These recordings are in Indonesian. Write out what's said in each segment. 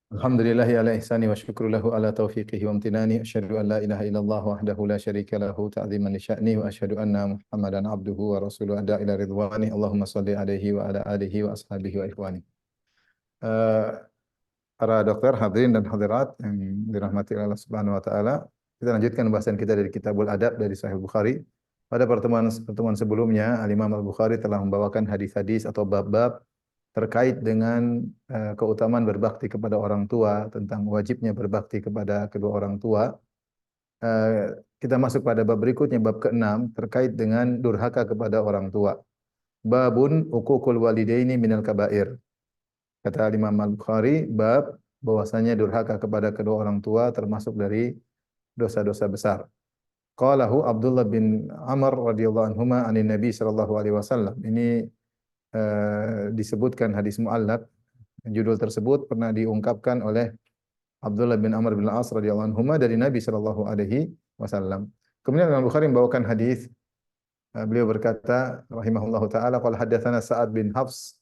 Alhamdulillahi ala ihsani wa syukru lahu ala taufiqihi wa amtinani. Asyhadu an la ilaha illallah wahdahu la syarika lahu ta'ziman li sya'ni wa asyhadu anna Muhammadan abduhu wa rasuluhu ada ila ridwani. Allahumma salli alaihi wa ala alihi wa ashabihi wa ikhwani. Eh, para dokter hadirin dan hadirat yang dirahmati Allah Subhanahu wa taala, kita lanjutkan pembahasan kita dari Kitabul Adab dari Sahih Bukhari. Pada pertemuan sebelumnya, Al-Imam Al-Bukhari telah membawakan hadis-hadis atau bab-bab terkait dengan keutamaan berbakti kepada orang tua, tentang wajibnya berbakti kepada kedua orang tua. Kita masuk pada bab berikutnya, bab ke-6 terkait dengan durhaka kepada orang tua. Babun uququl walidaini minal kabair. Kata Imam Al-Bukhari, bab bahwasanya durhaka kepada kedua orang tua termasuk dari dosa-dosa besar. Qalahu Abdullah bin Amr radhiyallahu anhuma anin Nabi sallallahu alaihi wasallam. Ini disebutkan hadis muallaq. Judul tersebut pernah diungkapkan oleh Abdullah bin Amr bin Al-As radhiyallahu anhuma dari Nabi sallallahu alaihi wasallam. Kemudian Imam Bukhari membawakan hadis, beliau berkata rahimahullahu taala, qala haddatsana Sa'ad bin Hafs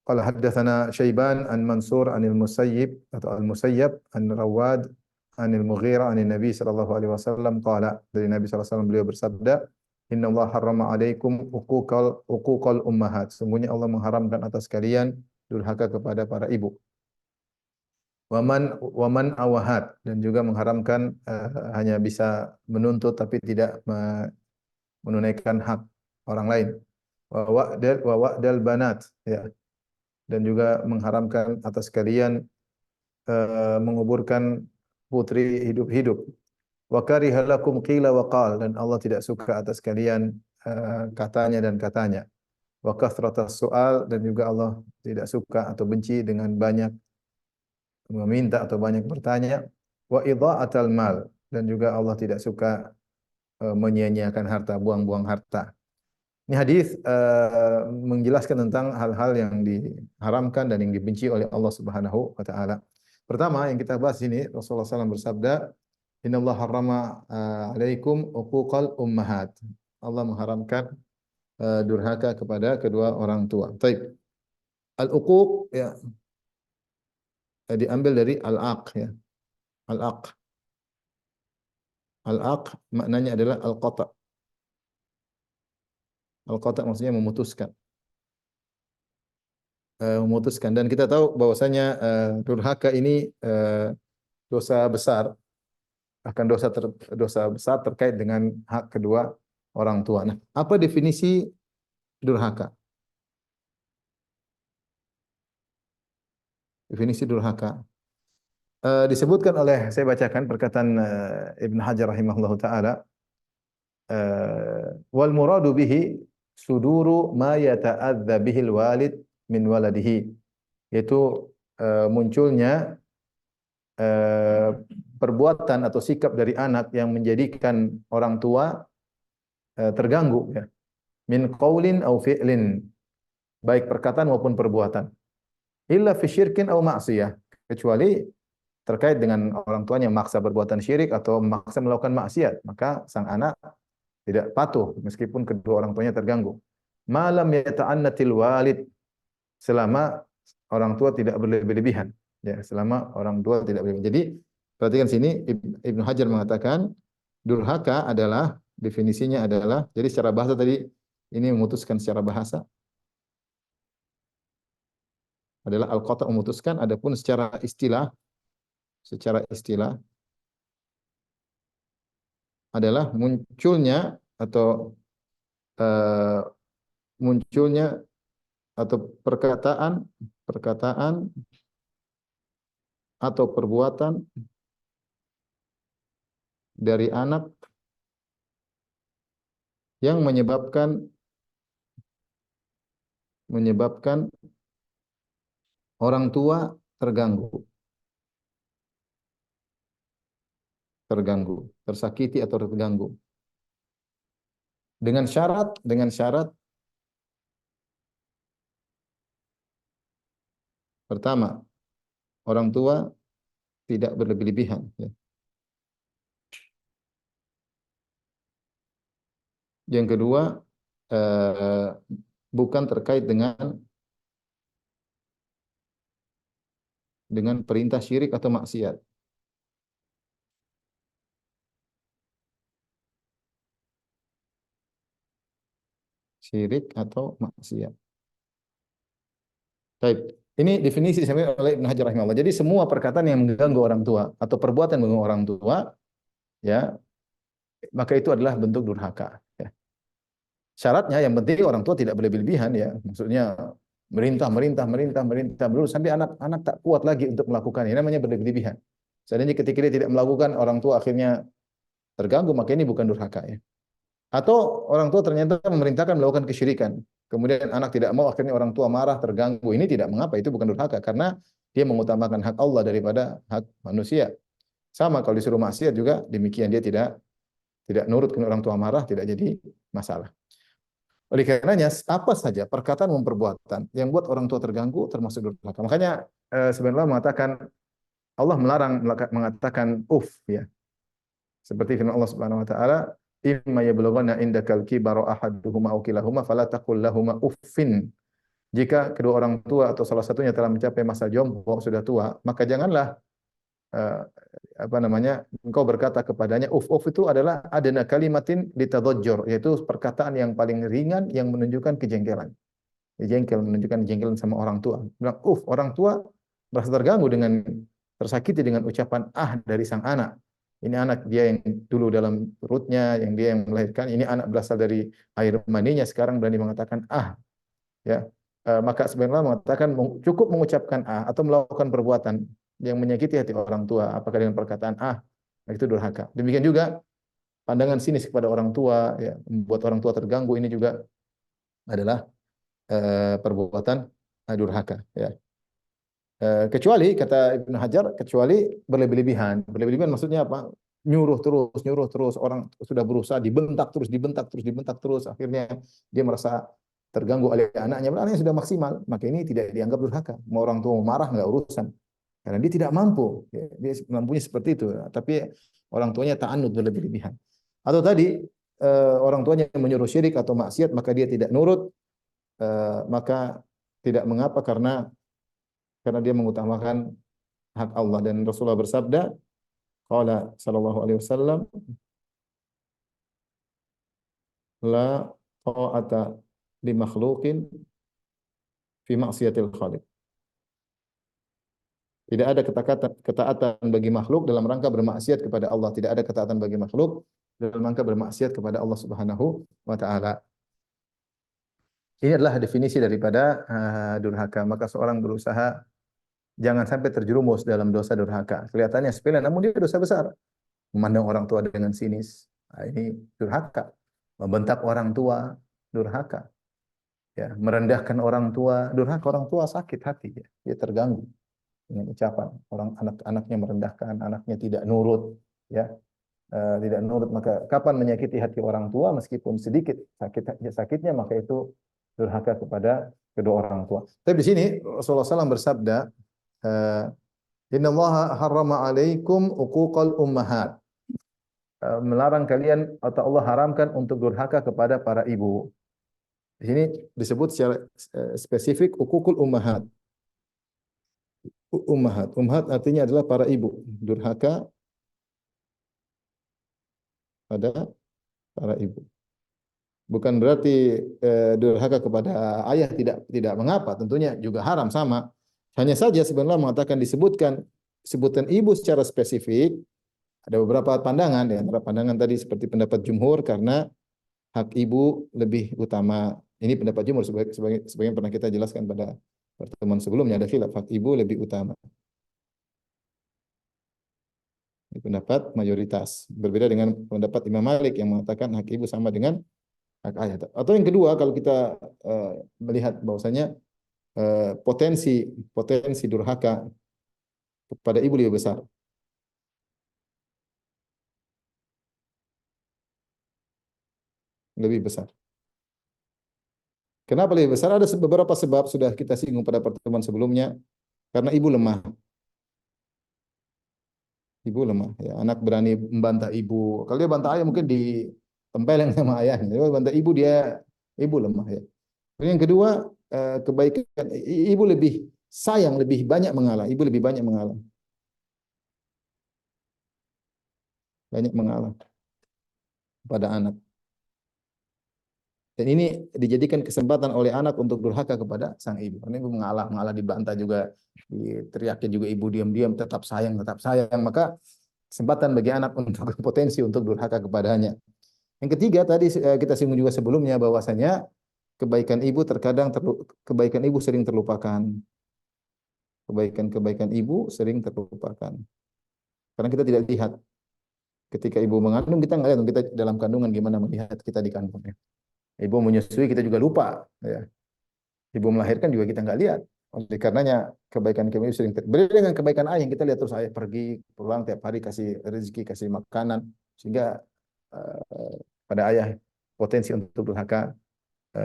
qala haddatsana Syaiban an Mansur anil Musayyib atau Al-Musayyab an Rawad anil Mughirah anin Nabi sallallahu alaihi wasallam qala, dari Nabi sallallahu alaihi wasallam beliau bersabda, Inna Allah harrama alaikum uquqal ummahat. Sungguhnya Allah mengharamkan atas kalian durhaka kepada para ibu. Waman awahat, dan juga mengharamkan hanya bisa menuntut tapi tidak menunaikan hak orang lain. Wa wa'dal banat, ya. Dan juga mengharamkan atas kalian menguburkan putri hidup-hidup. Wa kariha lakum qila wa qal, dan Allah tidak suka atas kalian katanya dan katanya. Wa kathratas su'al, dan juga Allah tidak suka atau benci dengan banyak meminta atau banyak bertanya. Wa idha'atal mal, dan juga Allah tidak suka menyia-nyiakan harta, buang-buang harta. Ini hadis menjelaskan tentang hal-hal yang diharamkan dan yang dibenci oleh Allah Subhanahu wa taala. Pertama yang kita bahas ini, Rasulullah SAW bersabda, Innallaha harrama alaikum uquqal ummahat. Allah mengharamkan durhaka kepada kedua orang tua. Baik. Al-uquq, ya, diambil dari al-aq, ya. Al-aq. Al-aq maknanya adalah al-qata'. Al-qata' maksudnya memutuskan. Memutuskan, dan kita tahu bahwasanya durhaka ini dosa besar, akan dosa besar terkait dengan hak kedua orang tua. Nah, apa definisi durhaka? Definisi durhaka disebutkan oleh, saya bacakan perkataan Ibn Hajar rahimahullahu taala, wal muradu bihi suduru ma yata'adza bihil walid min waladihi, yaitu munculnya perbuatan atau sikap dari anak yang menjadikan orang tua terganggu, ya. Min qaulin au fi'lin, baik perkataan maupun perbuatan. Illa fi syirkin au ma'siyah, kecuali terkait dengan orang tuanya memaksa berbuatan syirik atau memaksa melakukan maksiat, maka sang anak tidak patuh meskipun kedua orang tuanya terganggu. Malam yata'annatil walid, selama orang tua tidak berlebih-lebihan, ya, selama orang tua tidak berlebih. Jadi perhatikan sini, Ibnu Hajar mengatakan durhaka adalah, definisinya adalah, jadi secara bahasa tadi ini memutuskan, secara bahasa adalah al-qata', memutuskan. Adapun secara istilah adalah munculnya atau uh, munculnya atau perkataan atau perbuatan dari anak yang menyebabkan orang tua tersakiti atau terganggu, dengan syarat pertama, orang tua tidak berlebih-lebihan, ya. Yang kedua, bukan terkait dengan dengan perintah syirik atau maksiat. Syirik atau maksiat. Baik. Ini definisi disampaikan oleh Ibnu Hajar rahimahullah. Jadi semua perkataan yang mengganggu orang tua atau perbuatan yang mengganggu orang tua, ya, maka itu adalah bentuk durhaka. Ya. Syaratnya yang penting orang tua tidak berlebihan, ya. Maksudnya merintah dulu sampai anak-anak tak kuat lagi untuk melakukan. Ini namanya berlebihan. Seandainya ketika dia tidak melakukan, orang tua akhirnya terganggu, maka ini bukan durhaka, ya. Atau orang tua ternyata memerintahkan melakukan kesyirikan. Kemudian anak tidak mau, akhirnya orang tua marah, terganggu. Ini tidak mengapa, itu bukan durhaka karena dia mengutamakan hak Allah daripada hak manusia. Sama kalau disuruh maksiat juga demikian, dia tidak nurut ke orang tua marah, tidak jadi masalah. Oleh karenanya apa saja perkataan maupun perbuatan yang buat orang tua terganggu termasuk durhaka. Makanya sebenarnya mengatakan Allah melarang mengatakan ya. Seperti firman Allah Subhanahu wa taala, "Imma yablughanna indakal kibara ahaduhuma aw kilahuma fala taqul lahumu uffin." Jika kedua orang tua atau salah satunya telah mencapai masa jompo, sudah tua, maka janganlah eh, engkau berkata kepadanya uf itu adalah adana kalimatin litadajjur, yaitu perkataan yang paling ringan yang menunjukkan kejengkelan. Jengkel menunjukkan jengkelan sama orang tua. Bilang orang tua merasa terganggu dengan tersakiti dengan ucapan dari sang anak. Ini anak dia yang dulu dalam perutnya, yang dia yang melahirkan, ini anak berasal dari air maninya, sekarang berani mengatakan ya. Maka sebenarnya mengatakan cukup mengucapkan atau melakukan perbuatan yang menyakiti hati orang tua, apakah dengan perkataan itu durhaka. Demikian juga pandangan sinis kepada orang tua, ya, membuat orang tua terganggu, ini juga adalah perbuatan durhaka, ya. Kecuali kata Ibnu Hajar, kecuali berlebihan. Berlebihan maksudnya apa? Nyuruh terus, orang sudah berusaha dibentak terus, akhirnya dia merasa terganggu oleh anaknya, anaknya sudah maksimal, maka ini tidak dianggap durhaka. Mau orang tua mau marah nggak urusan, karena dia tidak mampu, ya, dia mampunya seperti itu, tapi orang tuanya ta'annud berlebihan. Atau tadi orang tuanya menyuruh syirik atau maksiat, maka dia tidak nurut, maka tidak mengapa karena dia mengutamakan hak Allah. Dan Rasulullah bersabda, qala sallallahu alaihi wasallam, la ta'ata li makhluqin fi maksiatil khaliq. Tidak ada ketaatan bagi makhluk dalam rangka bermaksiat kepada Allah. Tidak ada ketaatan bagi makhluk dalam rangka bermaksiat kepada Allah Subhanahu wa taala. Ini adalah definisi daripada durhaka. Maka seorang berusaha jangan sampai terjerumus dalam dosa durhaka. Kelihatannya sepele, namun dia dosa besar. Memandang orang tua dengan sinis, ini durhaka. Membentak orang tua, durhaka. Ya, merendahkan orang tua, durhaka. Orang tua sakit hati, ya. Dia terganggu dengan ucapan orang anak-anaknya, merendahkan anaknya, tidak nurut, ya. Tidak nurut, maka kapan menyakiti hati orang tua meskipun sedikit sakitnya, maka itu durhaka kepada kedua orang tua. Tapi di sini Rasulullah SAW bersabda, innallaha harrama alaikum uquqal ummahat. Melarang kalian atau Allah haramkan untuk durhaka kepada para ibu. Di sini disebut secara spesifik uququl ummahat. Ummahat artinya adalah para ibu. Durhaka pada para ibu. Bukan berarti durhaka kepada ayah tidak mengapa, tentunya juga haram sama. Hanya saja sebenarnya mengatakan sebutan ibu secara spesifik. Ada beberapa pandangan, di antara pandangan tadi seperti pendapat jumhur, karena hak ibu lebih utama. Ini pendapat jumhur, sebagian pernah kita jelaskan pada pertemuan sebelumnya, ada khilaf, hak ibu lebih utama. Ini pendapat mayoritas. Berbeda dengan pendapat Imam Malik yang mengatakan hak ibu sama dengan hak ayah. Atau yang kedua, kalau kita melihat bahwasanya potensi durhaka kepada ibu lebih besar. Lebih besar. Kenapa lebih besar? Ada beberapa sebab sudah kita singgung pada pertemuan sebelumnya. Karena ibu lemah. Ibu lemah. Ya, anak berani membantah ibu. Kalau dia bantah ayah mungkin ditempeleng sama ayahnya. Kalau bantah ibu lemah, ya. Yang kedua, kebaikan ibu sayang lebih banyak mengalah, ibu lebih banyak mengalah, banyak mengalah pada anak. Dan ini dijadikan kesempatan oleh anak untuk durhaka kepada sang ibu. Karena ibu mengalah, mengalah dibantah juga, diteriakin juga ibu diam-diam, tetap sayang, tetap sayang. Maka kesempatan bagi anak untuk potensi untuk durhaka kepadanya. Yang ketiga tadi kita singgung juga sebelumnya bahwasanya kebaikan ibu kebaikan ibu sering terlupakan. Kebaikan-kebaikan ibu sering terlupakan. Karena kita tidak lihat ketika ibu mengandung, kita nggak lihat kita dalam kandungan gimana melihat kita di kandung. Ibu menyusui kita juga lupa. Ya. Ibu melahirkan juga kita nggak lihat. Oleh karenanya kebaikan kami sering berbeda dengan kebaikan ayah yang kita lihat terus ayah pergi pulang tiap hari kasih rezeki kasih makanan sehingga pada ayah potensi untuk durhaka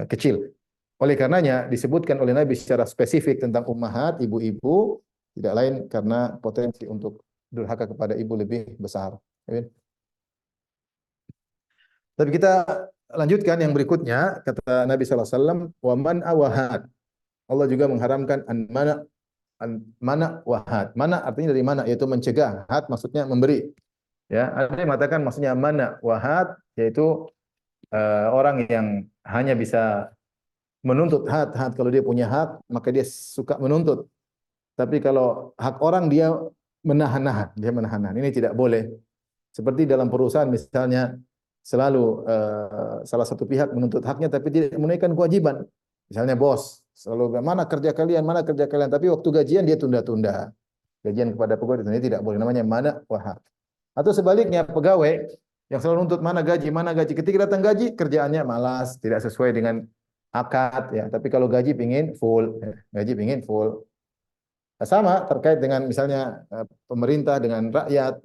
kecil. Oleh karenanya disebutkan oleh Nabi secara spesifik tentang ummahat, ibu-ibu, tidak lain karena potensi untuk durhaka kepada ibu lebih besar. Tapi kita lanjutkan yang berikutnya, kata Nabi SAW, wa man awahat. Allah juga mengharamkan mana wahat. Mana artinya dari mana? Yaitu mencegah. Hat maksudnya memberi. Ya, ada yang mengatakan maksudnya mana wahat, yaitu orang yang hanya bisa menuntut hak. Kalau dia punya hak, maka dia suka menuntut. Tapi kalau hak orang dia menahan-nahan. Ini tidak boleh. Seperti dalam perusahaan misalnya selalu salah satu pihak menuntut haknya tapi tidak menunaikan kewajiban. Misalnya bos selalu mana kerja kalian, tapi waktu gajian dia tunda-tunda. Gajian kepada pegawai ini tidak boleh, namanya mana wahab. Atau sebaliknya pegawai yang selalu nuntut mana gaji. Ketika datang gaji kerjaannya malas, tidak sesuai dengan akad ya. Tapi kalau gaji pingin full, gaji pingin full. Sama terkait dengan misalnya pemerintah dengan rakyat.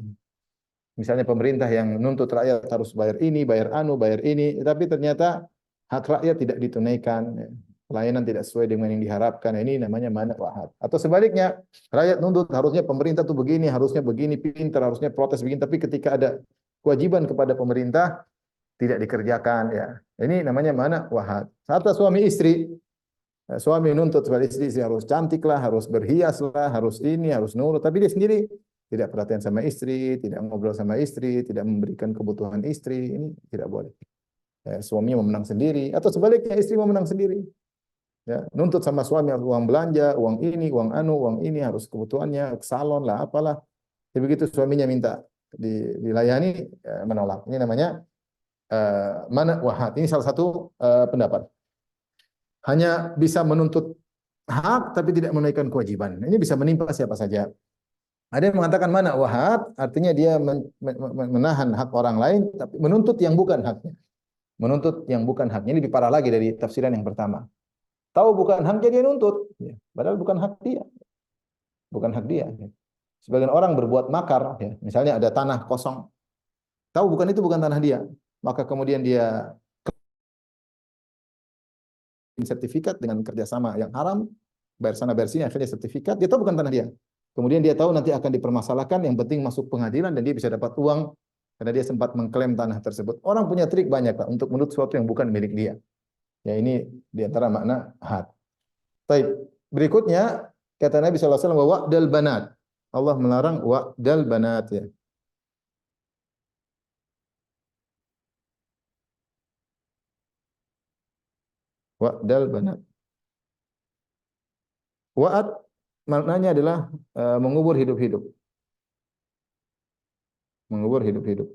Misalnya pemerintah yang nuntut rakyat harus bayar ini, bayar anu, bayar ini, tapi ternyata hak rakyat tidak ditunaikan, pelayanan tidak sesuai dengan yang diharapkan. Ini namanya manat wahad. Atau sebaliknya, rakyat nuntut harusnya pemerintah tuh begini, harusnya begini, pintar, harusnya protes begini, tapi ketika ada kewajiban kepada pemerintah tidak dikerjakan ya. Ini namanya manat wahad. Atau suami istri, suami nuntut kepada istri harus cantik lah, harus berhias lah, harus ini, harus nurut, tapi dia sendiri tidak perhatian sama istri, tidak ngobrol sama istri, tidak memberikan kebutuhan istri, ini tidak boleh. Ya, suaminya memenang sendiri, atau sebaliknya istri memenang sendiri. Ya, nuntut sama suami uang belanja, uang ini, uang anu, uang ini harus kebutuhannya, ke salon lah, apalah. Jadi begitu suaminya minta dilayani, ya, menolak. Ini namanya mana wahat. Ini salah satu pendapat. Hanya bisa menuntut hak tapi tidak menunaikan kewajiban. Ini bisa menimpa siapa saja. Ada yang mengatakan mana wahat, artinya dia menahan hak orang lain, tapi menuntut yang bukan haknya. Menuntut yang bukan haknya. Ini lebih parah lagi dari tafsiran yang pertama. Tahu bukan haknya dia nuntut, ya. Padahal bukan hak dia. Bukan hak dia. Ya. Sebagian orang berbuat makar, ya. Misalnya ada tanah kosong. Tahu bukan tanah dia. Maka kemudian dia sertifikat dengan kerjasama yang haram, bayar sana bayar sini, akhirnya sertifikat, dia tahu bukan tanah dia. Kemudian dia tahu nanti akan dipermasalahkan, yang penting masuk pengadilan dan dia bisa dapat uang karena dia sempat mengklaim tanah tersebut. Orang punya trik banyak Pak untuk menuntut sesuatu yang bukan milik dia. Ya ini di antara makna had. Baik, berikutnya kata Nabi SAW wa'dal banat. Allah melarang wa'dal banat ya. Wa'dal banat. Wa'ad maknanya adalah mengubur hidup-hidup. Mengubur hidup-hidup.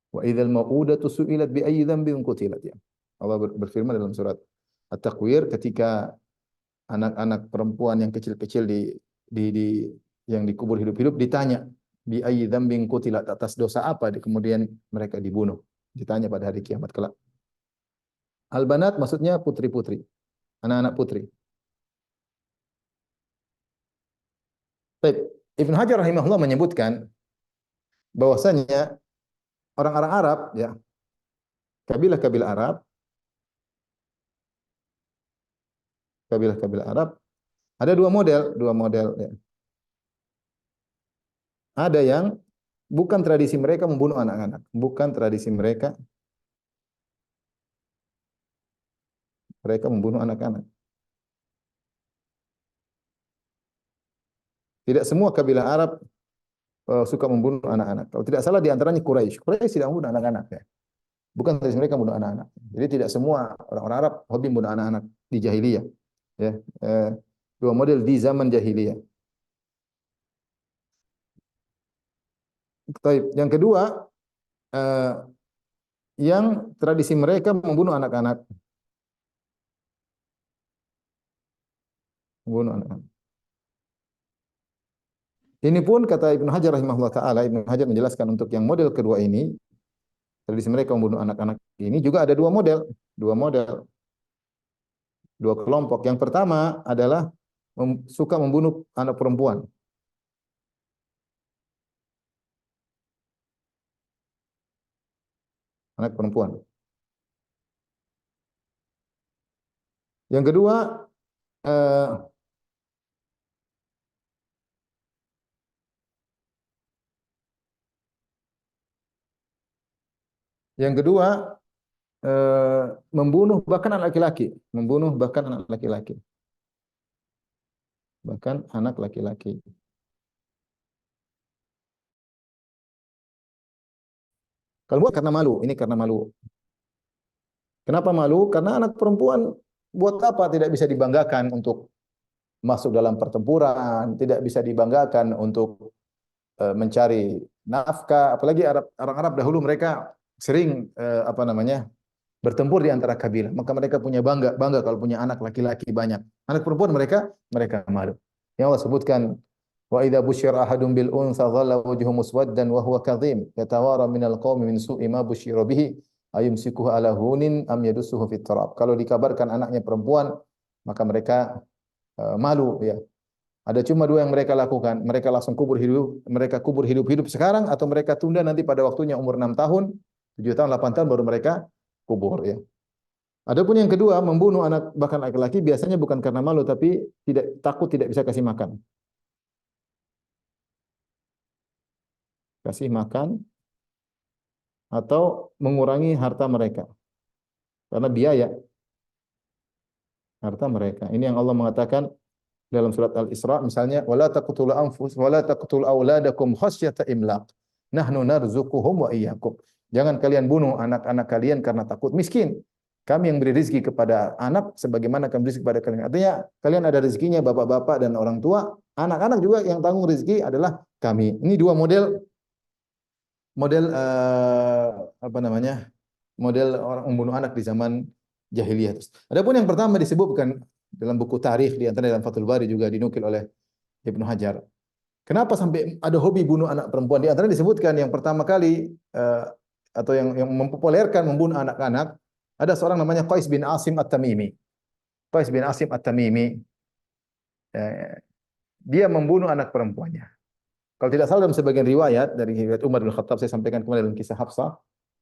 Wa idzal mau'udatu su'ilat bi ayyi dzambin qutilat ya. Allah berfirman dalam surat At-Takwir ketika anak-anak perempuan yang kecil-kecil di yang dikubur hidup-hidup ditanya bi ayyi dzambin qutilat, atas dosa apa kemudian mereka dibunuh. Ditanya pada hari kiamat kelak. Al-banat maksudnya putri-putri, anak-anak putri. Baik, Ibnu Hajar rahimahullah menyebutkan bahwasanya orang-orang Arab ya, kabilah-kabilah Arab, kabilah-kabilah Arab ada dua model ya. Ada yang bukan tradisi mereka membunuh anak-anak, bukan tradisi mereka membunuh anak-anak. Tidak semua kabilah Arab suka membunuh anak-anak. Kalau tidak salah di antaranya Quraisy. Quraisy tidak membunuh anak-anak ya. Bukan dari mereka membunuh anak-anak. Jadi tidak semua orang-orang Arab hobi membunuh anak-anak di jahiliyah. Ya, dua model di zaman jahiliyah. Baik. Yang kedua, eh, yang tradisi mereka membunuh anak-anak. Membunuh anak-anak. Ini pun kata Ibnu Hajar rahimahullah taala, Ibnu Hajar menjelaskan untuk yang model kedua ini, tradisi mereka membunuh anak-anak ini juga ada dua model, dua kelompok. Yang pertama adalah suka membunuh anak perempuan. Anak perempuan. Yang kedua, eh, yang kedua membunuh bahkan anak laki-laki, membunuh bahkan anak laki-laki, bahkan anak laki-laki. Kalau buat karena malu, ini karena malu. Kenapa malu? Karena anak perempuan buat apa tidak bisa dibanggakan untuk masuk dalam pertempuran, tidak bisa dibanggakan untuk mencari nafkah. Apalagi orang Arab dahulu mereka sering apa namanya bertempur di antara kabilah. Maka mereka punya bangga kalau punya anak laki-laki banyak. Anak perempuan mereka malu. Yang Allah sebutkan wa idza busyira ahadun bil untha dhalla wajhuhu muswaddan wa huwa kadhim yatawara minal qaumi min su'i ma busyira bihi ayumsikuhu ala hunin am yadussuhu fit turab. Kalau dikabarkan anaknya perempuan maka mereka malu ya. Ada cuma dua yang mereka lakukan. Mereka langsung kubur hidup-hidup sekarang atau mereka tunda nanti pada waktunya umur 6 tahun, 7 tahun, 8 tahun baru mereka kubur ya. Adapun yang kedua, membunuh anak bahkan laki-laki biasanya bukan karena malu tapi takut tidak bisa kasih makan. Kasih makan atau mengurangi harta mereka. Karena biaya harta mereka. Ini yang Allah mengatakan dalam surat Al-Isra misalnya wala taqtulu auladakum khasyata imlaq. Nahnu narzuquhum wa iyyakum. Jangan kalian bunuh anak-anak kalian karena takut miskin. Kami yang beri rezeki kepada anak sebagaimana kami beri rezeki kepada kalian. Artinya kalian ada rezekinya bapak-bapak dan orang tua, anak-anak juga yang tanggung rezeki adalah kami. Ini dua model apa namanya? Model orang membunuh anak di zaman jahiliyah. Adapun yang pertama disebutkan dalam buku tarikh di antara dalam Fathul Bari juga dinukil oleh Ibnu Hajar. Kenapa sampai ada hobi bunuh anak perempuan? Di antara disebutkan yang pertama kali atau yang mempopulerkan membunuh anak-anak ada seorang namanya Qais bin Asim At-Tamimi. Qais bin Asim At-Tamimi dia membunuh anak perempuannya. Kalau tidak salah dalam sebagian riwayat dari riwayat Umar bin Khattab saya sampaikan kemarin dalam kisah Hafsah,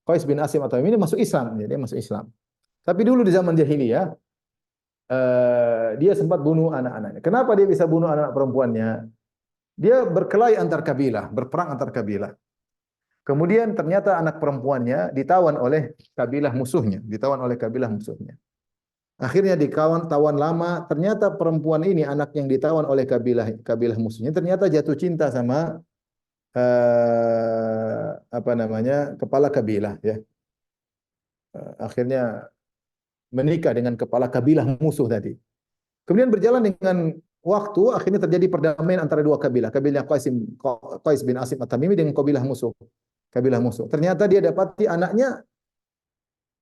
Qais bin Asim At-Tamimi ini masuk Islam, dia masuk Islam. Tapi dulu di zaman jahiliyah dia sempat bunuh anak-anaknya. Kenapa dia bisa bunuh anak perempuannya? Dia berkelahi antar kabilah, berperang antar kabilah. Kemudian ternyata anak perempuannya ditawan oleh kabilah musuhnya, ditawan oleh kabilah musuhnya. Akhirnya tawan lama, ternyata perempuan ini anak yang ditawan oleh kabilah musuhnya ternyata jatuh cinta sama apa namanya? Kepala kabilah ya. Akhirnya menikah dengan kepala kabilah musuh tadi. Kemudian berjalan dengan waktu, akhirnya terjadi perdamaian antara dua kabilah. Kabilah Qais bin Asim At-Tamimi dengan kabilah musuh. Kabilah musuh. Ternyata dia dapati anaknya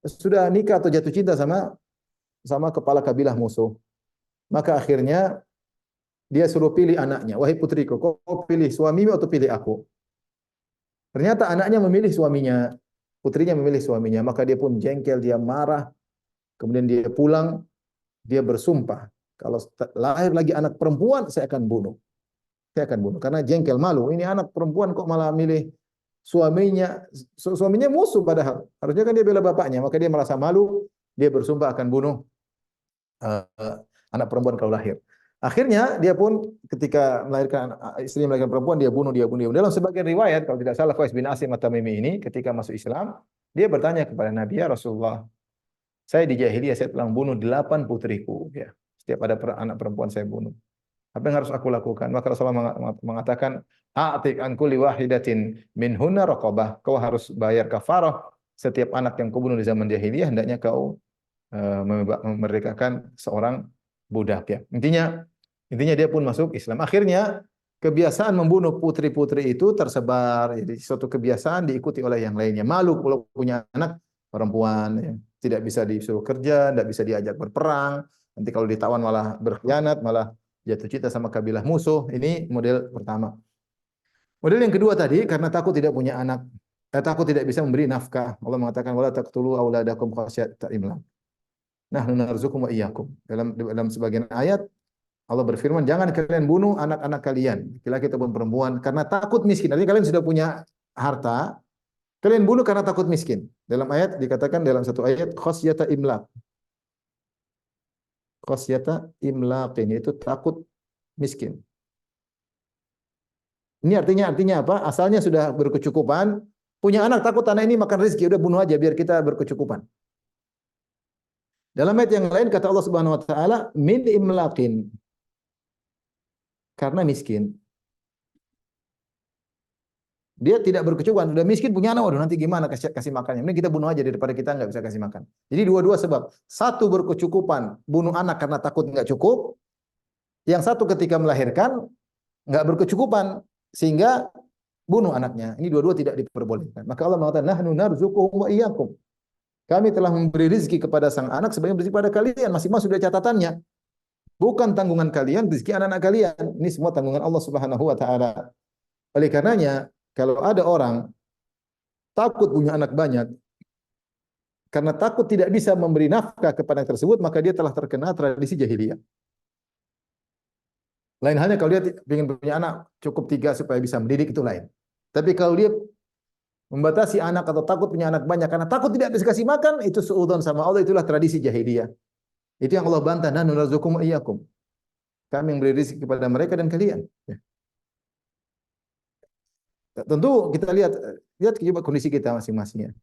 sudah nikah atau jatuh cinta sama kepala kabilah musuh. Maka akhirnya dia suruh pilih anaknya. Wahai putriku, kau pilih suamimu atau pilih aku? Ternyata anaknya memilih suaminya. Putrinya memilih suaminya. Maka dia pun jengkel, dia marah. Kemudian dia pulang, dia bersumpah. Kalau lahir lagi anak perempuan, saya akan bunuh. Saya akan bunuh. Karena jengkel malu. Ini anak perempuan kok malah milih suaminya. Suaminya musuh padahal. Harusnya kan dia bela bapaknya. Maka dia merasa malu. Dia bersumpah akan bunuh anak perempuan kalau lahir. Akhirnya dia pun ketika melahirkan istrinya melahirkan perempuan, dia bunuh. Dalam sebagian riwayat, kalau tidak salah, Qais bin Asim At-Tamimi ini ketika masuk Islam, dia bertanya kepada Nabi, ya Rasulullah, saya di jahiliyah saya telah membunuh 8 putriku. Ya. Setiap ada anak perempuan saya bunuh. Apa yang harus aku lakukan? Maka Rasulullah mengatakan, "A'tik an kulli wahidatin minhunna raqabah." Kau harus bayar kafarah setiap anak yang kau bunuh di zaman jahiliyah, hendaknya kau memerdekakan seorang budak ya. Intinya dia pun masuk Islam. Akhirnya kebiasaan membunuh putri-putri itu tersebar. Jadi suatu kebiasaan diikuti oleh yang lainnya. Malu kalau punya anak perempuan ya. Tidak bisa disuruh kerja, tidak bisa diajak berperang. Nanti kalau ditawan malah berkhianat, malah jatuh cinta sama kabilah musuh. Ini model pertama. Model yang kedua tadi karena takut tidak punya anak, takut tidak bisa memberi nafkah. Allah mengatakan wala taqtulu auladakum khasyata imlaq. Nahnu narzukum wa iyyakum. Dalam sebagian ayat Allah berfirman, jangan kalian bunuh anak-anak kalian, laki-laki ataupun perempuan, karena takut miskin. Artinya kalian sudah punya harta, kalian bunuh karena takut miskin. Dalam ayat dikatakan dalam satu ayat khasyata imlaq. Khasyata imlaq ini itu takut miskin. Ini artinya apa? Asalnya sudah berkecukupan, punya anak takut anak ini makan rezeki, udah bunuh aja biar kita berkecukupan. Dalam ayat yang lain kata Allah Subhanahu wa taala min imlaqin, karena miskin. Dia tidak berkecukupan, udah miskin punya anak, waduh nanti gimana kasih makannya. Ini kita bunuh aja daripada kita nggak bisa kasih makan. Jadi dua-dua sebab. Satu berkecukupan, bunuh anak karena takut nggak cukup. Yang satu ketika melahirkan nggak berkecukupan sehingga bunuh anaknya. Ini dua-dua tidak diperbolehkan. Maka Allah mengatakan nahnu narzuquhum wa iyyakum. Kami telah memberi rezeki kepada sang anak sebagai rezeki pada kalian. Masing-masing sudah catatannya. Bukan tanggungan kalian, rezeki anak-anak kalian. Ini semua tanggungan Allah Subhanahu wa taala. Oleh karenanya, kalau ada orang takut punya anak banyak karena takut tidak bisa memberi nafkah kepada anak tersebut, maka dia telah terkena tradisi jahiliyah. Lain halnya kalau dia ingin punya anak cukup 3 supaya bisa mendidik, itu lain. Tapi kalau dia membatasi anak atau takut punya anak banyak karena takut tidak bisa kasih makan, itu suudzon sama Allah, itulah tradisi jahiliyah. Itu yang Allah bantah, nahnu narzuqukum wa iyyakum. Kami yang beri rezeki kepada mereka dan kalian. Ya. Tentu kita lihat kondisi kita masing-masing ya.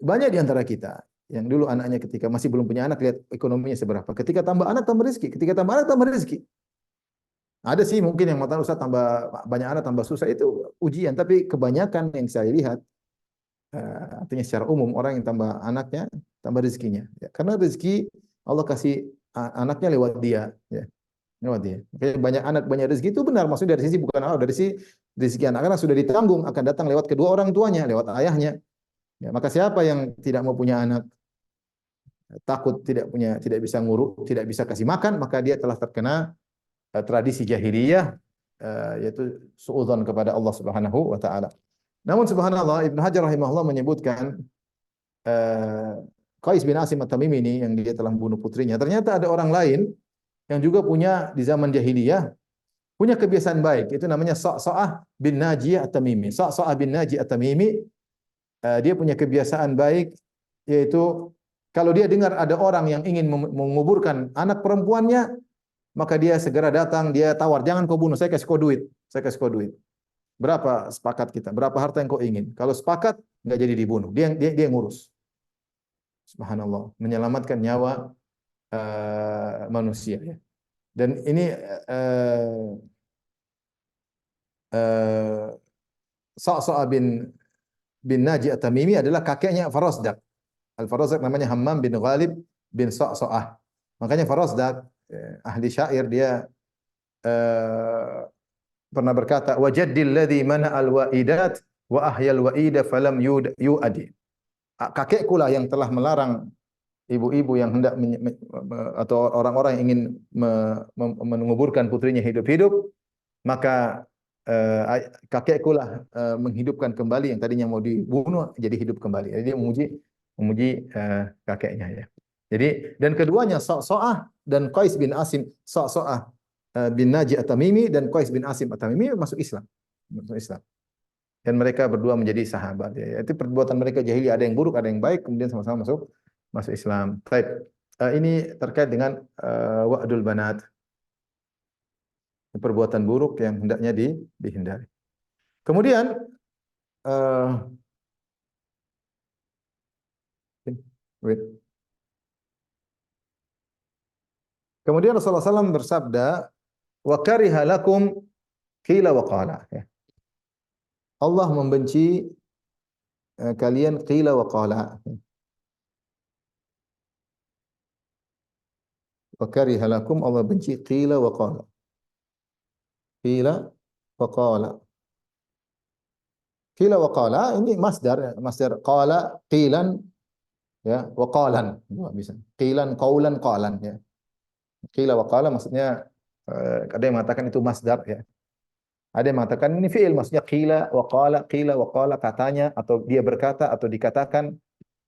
Banyak di antara kita yang dulu anaknya ketika masih belum punya anak, lihat ekonominya seberapa. Ketika tambah anak tambah rezeki, ketika tambah anak tambah rezeki. Ada sih mungkin yang mengatakan Ustaz tambah banyak anak tambah susah, itu ujian, tapi kebanyakan yang saya lihat artinya secara umum orang yang tambah anaknya tambah rezekinya. Ya, karena rezeki Allah kasih anaknya lewat dia, ya. Lewat dia. Makanya banyak anak banyak rezeki itu benar, maksudnya dari sisi bukan Allah, dari sisi rezeki anak-anak sudah ditanggung akan datang lewat kedua orang tuanya, lewat ayahnya. Ya, maka siapa yang tidak mau punya anak, takut tidak bisa ngurus, tidak bisa kasih makan, maka dia telah terkena tradisi jahiliyah, yaitu suudzon kepada Allah Subhanahu wa taala. Namun subhanallah Ibnu Hajar rahimahullah menyebutkan uh, Qais bin Asim At-Tamimi ini yang dia telah membunuh putrinya. Ternyata ada orang lain yang juga punya di zaman jahiliyah punya kebiasaan baik. Itu namanya Sa'sa'ah bin Naji At-Tamimi. Sa'sa'ah bin Naji At-Tamimi, dia punya kebiasaan baik, yaitu kalau dia dengar ada orang yang ingin menguburkan anak perempuannya, maka dia segera datang, dia tawar, jangan kau bunuh, saya kasih kau duit. Saya kasih kau duit. Berapa sepakat kita? Berapa harta yang kau ingin? Kalau sepakat, nggak jadi dibunuh. Dia ngurus. Subhanallah, menyelamatkan nyawa manusia. Ya. Dan ini Sa'sa'ah bin Naji At-Tamimi adalah kakeknya Farasdak. Al-Farasdak namanya Hammam bin Ghalib bin Sa'sa'ah. Makanya Farasdak ahli syair, dia pernah berkata, "Wajaddil ladzi mana al-waidat wa ahyal waida falam yu'adi." Kakekku lah yang telah melarang ibu-ibu yang hendak atau orang-orang yang ingin menguburkan putrinya hidup-hidup, maka kakekku lah menghidupkan kembali yang tadinya mau dibunuh jadi hidup kembali. Jadi dia memuji kakeknya ya. Jadi dan keduanya Sa'sa'ah dan Qais bin Asim, Sa'sa'ah bin Naji At-Tamimi dan Qais bin Asim At-Tamimi masuk Islam. Masuk Islam. Dan mereka berdua menjadi sahabat ya. Itu perbuatan mereka jahili, ada yang buruk, ada yang baik, kemudian sama-sama masuk Islam. Baik. Ini terkait dengan wa'dul banat. Perbuatan buruk yang hendaknya dihindari. Kemudian wait. Kemudian Rasulullah SAW bersabda, Wa kariha lakum qila wa qala. Ya. Allah membenci kalian qila wa qala. Wa kariha lakum, Allah benci qila wa qala. Qila wa qala. Qila wa qala ini masdar, ya. Masdar qala qilan, ya, wa qalan. Dua bisa. Qilan qaulan qalan, ya. Qila wa qala maksudnya ada yang mengatakan itu masdar, ya. Ada yang mengatakan ini fi'il, maksudnya qila wa qala katanya atau dia berkata atau dikatakan.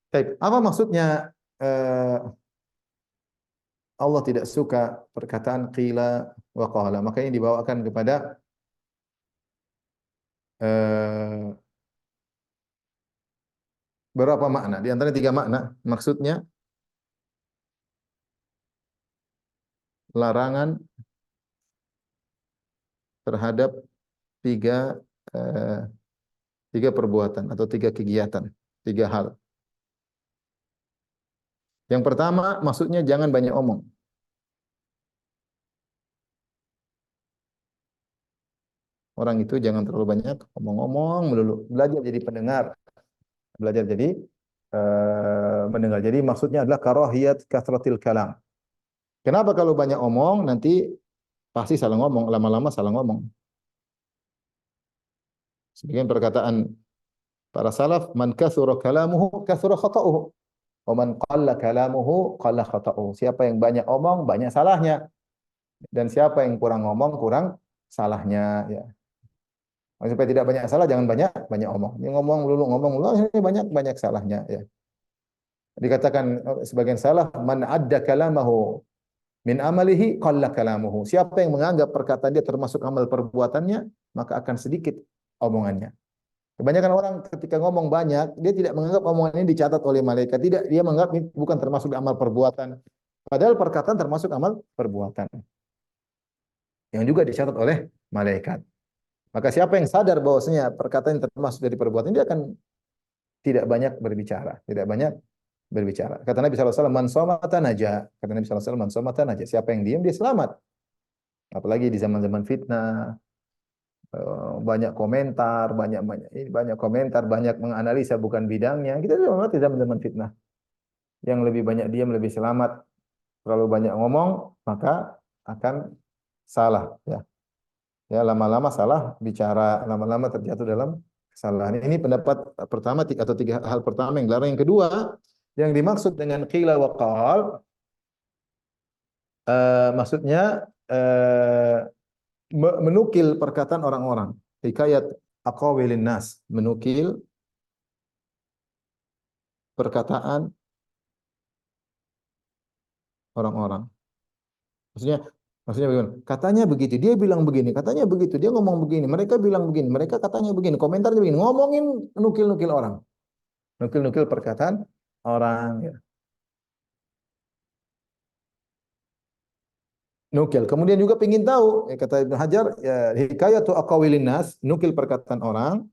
Baik, apa maksudnya Allah tidak suka perkataan qila wa qala? Makanya dibawakan kepada eh, berapa makna? Di antara tiga makna. Maksudnya larangan terhadap tiga eh, tiga perbuatan atau tiga kegiatan, tiga hal. Yang pertama, maksudnya jangan banyak omong. Orang itu jangan terlalu banyak omong-omong melulu. Belajar jadi pendengar, belajar jadi mendengar. Jadi maksudnya adalah karahiyat kasratil kalam. Kenapa kalau banyak omong nanti pasti salah ngomong, lama-lama salah ngomong. Sebagian perkataan para salaf, man kathura kalamuhu kathura khata'uhu. Wa man qalla kalamuhu qalla khata'uhu. Siapa yang banyak omong, banyak salahnya. Dan siapa yang kurang ngomong, kurang salahnya. Ya. Supaya tidak banyak salah, jangan banyak banyak omong. Ini ngomong melulu, ini banyak banyak salahnya. Ya. Dikatakan sebagian salah, man adda kalamahu min amalihi qalla kalamuhu. Siapa yang menganggap perkataan dia termasuk amal perbuatannya, maka akan sedikit omongannya. Kebanyakan orang ketika ngomong banyak, dia tidak menganggap omongan ini dicatat oleh malaikat. Tidak, dia menganggap ini bukan termasuk amal perbuatan. Padahal perkataan termasuk amal perbuatan yang juga dicatat oleh malaikat. Maka siapa yang sadar bahwasanya perkataan yang termasuk dari perbuatan, dia akan tidak banyak berbicara, tidak banyak berbicara. Kata Nabi SAW, man somata naja. Kata Nabi SAW, man somata naja. Siapa yang diam, dia selamat. Apalagi di zaman-zaman fitnah, banyak komentar, banyak komentar, banyak menganalisa bukan bidangnya. Kita memang tidak zaman fitnah. Yang lebih banyak diam lebih selamat. Terlalu banyak ngomong maka akan salah. Ya, ya lama-lama salah bicara, lama-lama terjatuh dalam kesalahan. Ini pendapat pertama atau tiga hal pertama yang dilarang. Yang kedua, yang dimaksud dengan qila wa qal, maksudnya menukil perkataan orang-orang. Hikayat aqwalin nas, menukil perkataan orang-orang. Maksudnya maksudnya bagaimana? Katanya begitu, dia bilang begini, katanya begitu, dia ngomong begini, mereka bilang begini, mereka katanya begini, komentarnya begini, ngomongin nukil-nukil orang. Nukil-nukil perkataan orang, ya. Nukil. Kemudian juga ingin tahu, ya, kata Ibnu Hajar, ya, hikayatu aqwalin nas, nukil perkataan orang,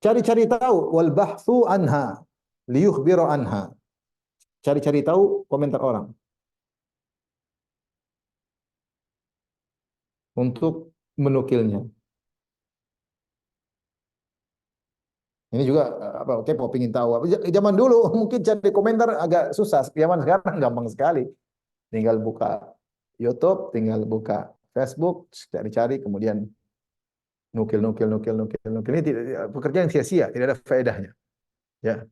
cari-cari tahu, wal bahthu anha, liyukhbira anha. Cari-cari tahu komentar orang untuk menukilnya. Ini juga apa kepo pingin tahu. Zaman dulu mungkin cari komentar agak susah. Zaman sekarang gampang sekali. Tinggal buka YouTube, tinggal buka Facebook, cari-cari kemudian nukil. Ini tidak, pekerjaan sia-sia, tidak ada faedahnya. Ya.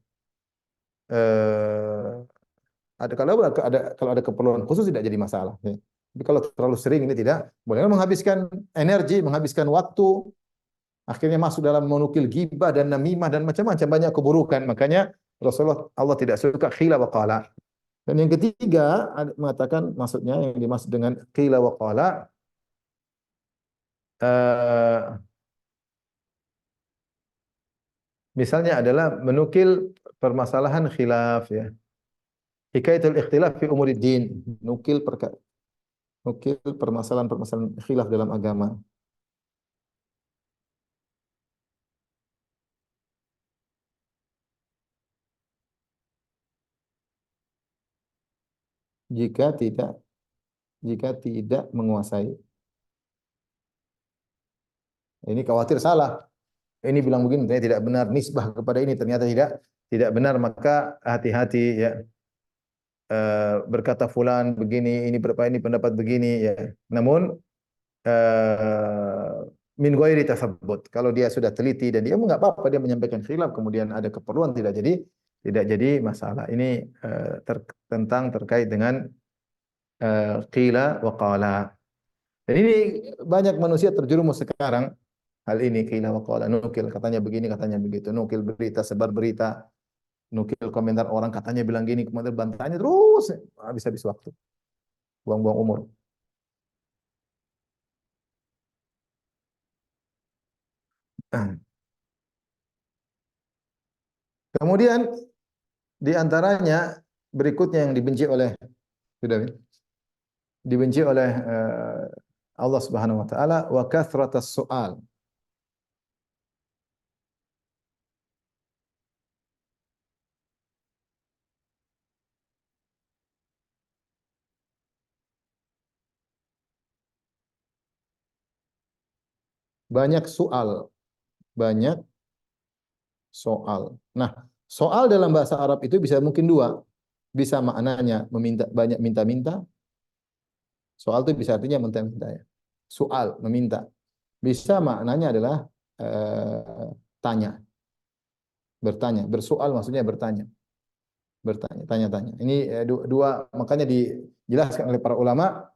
Eh, kalau ada keperluan khusus tidak jadi masalah. Ya. Tapi kalau terlalu sering ini tidak boleh, menghabiskan energi, menghabiskan waktu, akhirnya masuk dalam menukil gibah dan namimah dan macam-macam banyak keburukan. Makanya Rasulullah Allah tidak suka khila wa qala. Dan yang ketiga mengatakan maksudnya yang dimaksud dengan qila wa qala misalnya adalah menukil permasalahan khilaf, ya. Hikayatul ikhtilaf fi umuriddin, nukil permasalahan-permasalahan khilaf dalam agama. Jika tidak jika tidak menguasai. Ini khawatir salah. Ini bilang begini, ternyata tidak benar, nisbah kepada ini ternyata tidak benar, maka hati-hati ya. Berkata fulan begini, ini berapa ini pendapat begini ya. Namun eh, min ghairi tatsabbut. Kalau dia sudah teliti dan dia enggak apa-apa dia menyampaikan khilaf kemudian ada keperluan tidak jadi masalah. Ini tentang terkait dengan qila wa qala. Dan ini banyak manusia terjerumus sekarang hal ini qila wa qala, nukil katanya begini katanya begitu, nukil berita sebar berita, nukil komentar orang katanya bilang gini, kemudian bantahnya terus habis-habis waktu, buang-buang umur. Kemudian di antaranya berikutnya yang dibenci oleh sudah ya? Dibenci oleh Allah Subhanahu wa taala wa kathratas soal. Banyak soal, banyak soal. Nah, soal dalam bahasa Arab itu bisa mungkin dua. Bisa maknanya meminta, banyak minta-minta. Soal itu bisa artinya minta-minta ya. Soal, meminta. Bisa maknanya adalah tanya, bertanya. Bersoal maksudnya bertanya. Bertanya, tanya-tanya. Ini dua, makanya dijelaskan oleh para ulama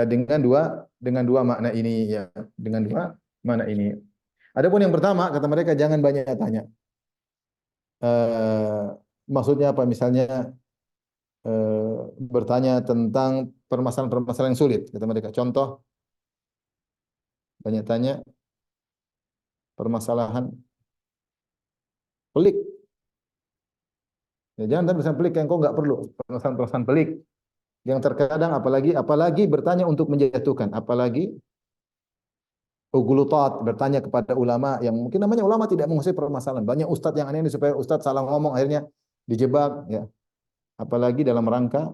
dengan dua makna ini ya, dengan dua makna ini. Adapun yang pertama kata mereka jangan banyak tanya. Eh, Maksudnya apa? Misalnya bertanya tentang permasalahan-permasalahan yang sulit kata mereka. Contoh banyak tanya permasalahan pelik. Ya, jangan tanya permasalahan pelik yang kau nggak perlu. Permasalahan-permasalahan pelik yang terkadang apalagi bertanya untuk menjatuhkan, apalagi ugulutat bertanya kepada ulama yang mungkin namanya ulama tidak menguasai permasalahan. Banyak ustadz yang aneh ini supaya ustadz salah ngomong akhirnya dijebak ya. Apalagi dalam rangka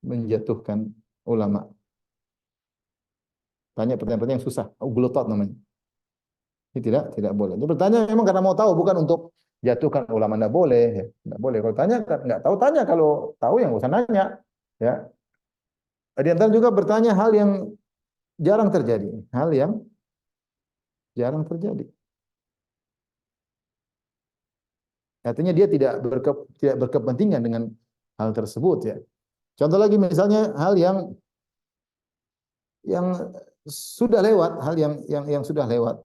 menjatuhkan ulama. Tanya pertanyaan-pertanyaan yang susah, ugulutat namanya. Ini tidak boleh. Dia bertanya memang karena mau tahu bukan untuk jatuhkan ulama, enggak boleh ya. Enggak boleh. Kalau tanya enggak tahu tanya, kalau tahu yang enggak usah nanya ya. Di antara juga bertanya hal yang jarang terjadi, hal yang jarang terjadi. Artinya dia tidak berkepentingan dengan hal tersebut ya. Contoh lagi misalnya hal yang sudah lewat, hal yang sudah lewat,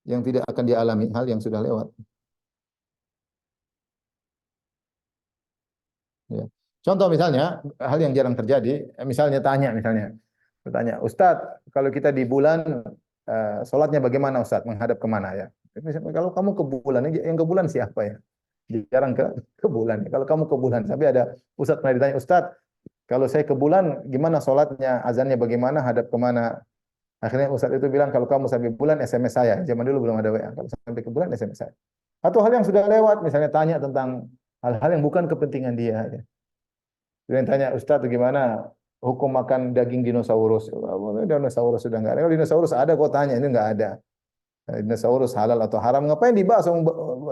yang tidak akan dialami, hal yang sudah lewat. Ya. Contoh misalnya hal yang jarang terjadi, misalnya bertanya, Ustadz, kalau kita di bulan sholatnya bagaimana Ustadz? Menghadap kemana ya? Kalau kamu ke bulan, yang ke bulan siapa ya? Jarang ke bulan. Kalau kamu ke bulan, tapi ada Ustadz pernah ditanya, Ustadz, kalau saya ke bulan, gimana sholatnya, azannya bagaimana, hadap kemana? Akhirnya Ustadz itu bilang, kalau kamu sampai bulan, SMS saya. Zaman dulu belum ada WA. Kalau sampai ke bulan, SMS saya. Atau hal yang sudah lewat, misalnya tanya tentang hal-hal yang bukan kepentingan dia. Ya. Kemudian tanya, Ustadz gimana hukum makan daging dinosaurus? Dinosaurus sudah nggak ada. Kalau dinosaurus ada, kok tanya, ini nggak ada. Dinosaurus halal atau haram, ngapain dibahas?